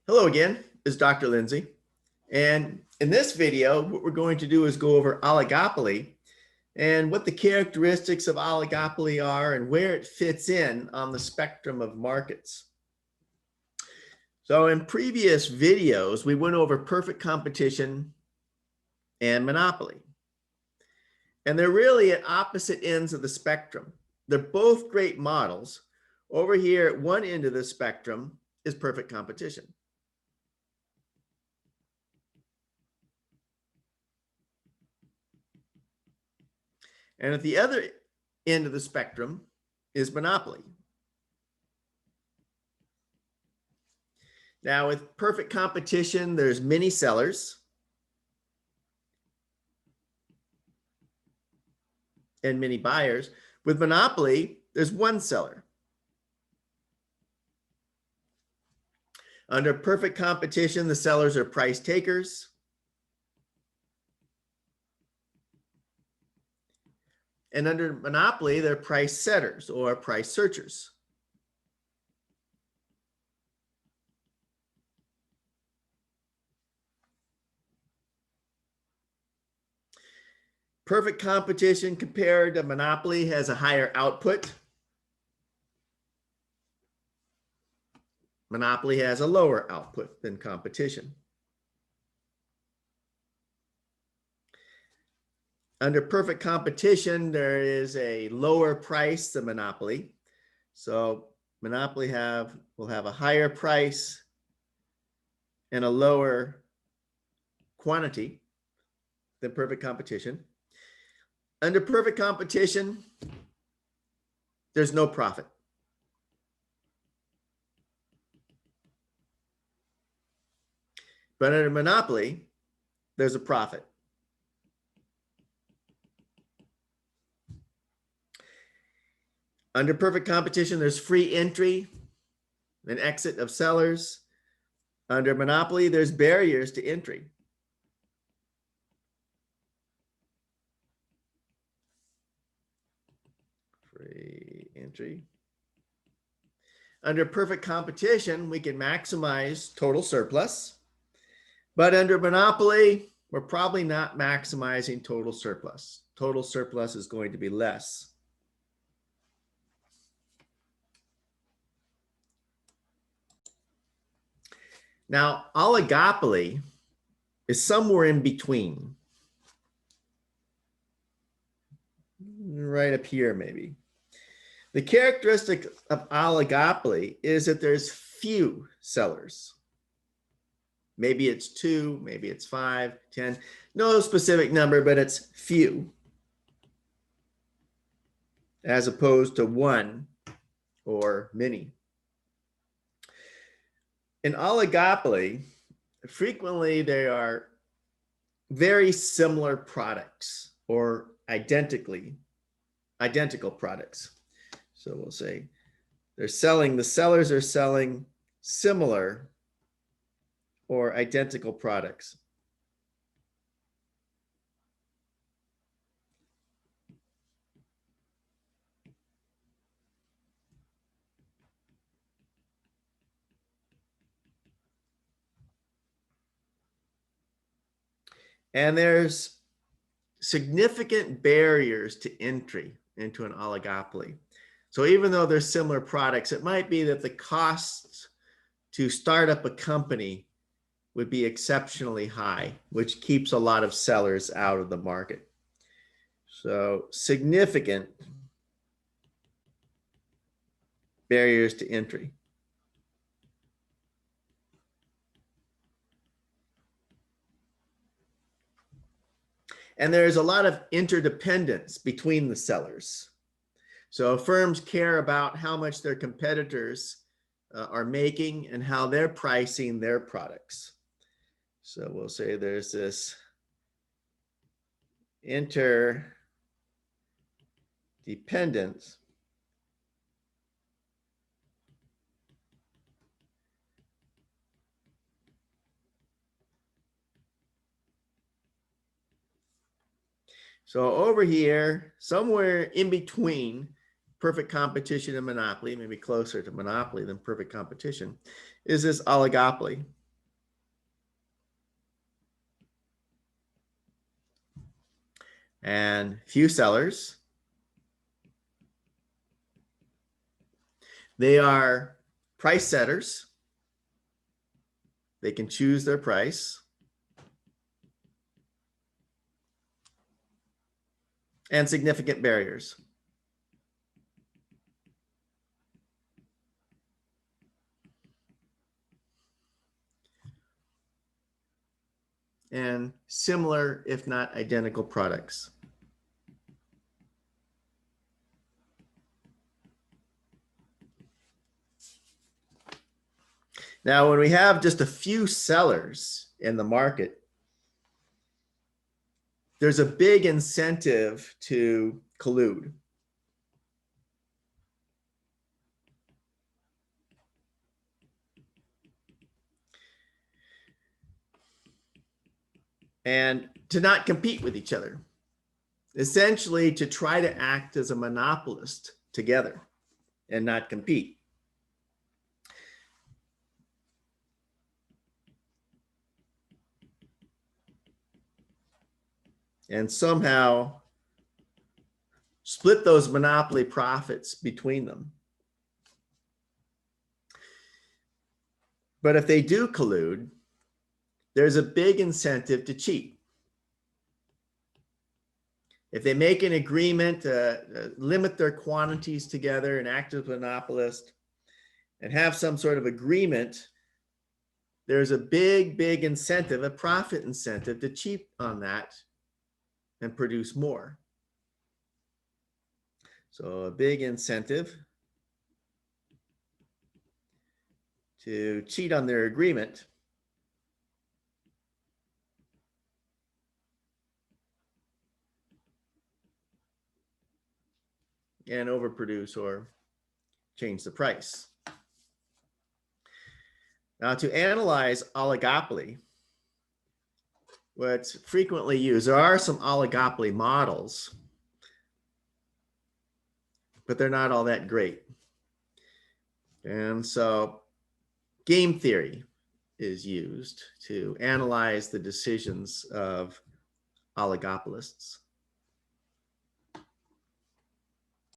Hello again, it's Dr. Lindsay. And in this video, what we're going to do is go over oligopoly and what the characteristics of oligopoly are and where it fits in on the spectrum of markets. So in previous videos, we went over perfect competition and monopoly. And they're really at opposite ends of the spectrum. They're both great models. Over here at one end of the spectrum is perfect competition. And at the other end of the spectrum is monopoly. Now with perfect competition, there's many sellers and many buyers. With monopoly, there's one seller. Under perfect competition, the sellers are price takers. And under monopoly, they're price setters or price searchers. Perfect competition compared to monopoly has a higher output. Monopoly has a lower output than competition. Under perfect competition, there is a lower price than monopoly. So monopoly will have a higher price and a lower quantity than perfect competition. Under perfect competition, there's no profit. But under monopoly, there's a profit. Under perfect competition, there's free entry and exit of sellers. Under monopoly, there's barriers to entry. Free entry. Under perfect competition, we can maximize total surplus. But under monopoly, we're probably not maximizing total surplus. Total surplus is going to be less. Now, oligopoly is somewhere in between. Right up here, maybe. The characteristic of oligopoly is that there's few sellers. Maybe it's 2, maybe it's 5, 10, no specific number, but it's few. As opposed to 1 or many. In oligopoly, frequently they are very similar products or identical products. So we'll say the sellers are selling similar or identical products. And there's significant barriers to entry into an oligopoly. So even though they're similar products, it might be that the costs to start up a company would be exceptionally high, which keeps a lot of sellers out of the market. So significant barriers to entry. And there's a lot of interdependence between the sellers. So firms care about how much their competitors are making and how they're pricing their products. So we'll say there's this interdependence So over here, somewhere in between, perfect competition in monopoly, maybe closer to monopoly than perfect competition, is this oligopoly. And few sellers. They are price setters. They can choose their price. And significant barriers. And similar, if not identical, products. Now, when we have just a few sellers in the market, there's a big incentive to collude. And to not compete with each other. Essentially, to try to act as a monopolist together and not compete. And somehow split those monopoly profits between them. But if they do collude, there's a big incentive to cheat. If they make an agreement to limit their quantities together and act as a monopolist and have some sort of agreement, there's a big incentive, a profit incentive to cheat on that and produce more. So a big incentive to cheat on their agreement. And overproduce or change the price. Now, to analyze oligopoly, what's frequently used, there are some oligopoly models, but they're not all that great. And so game theory is used to analyze the decisions of oligopolists.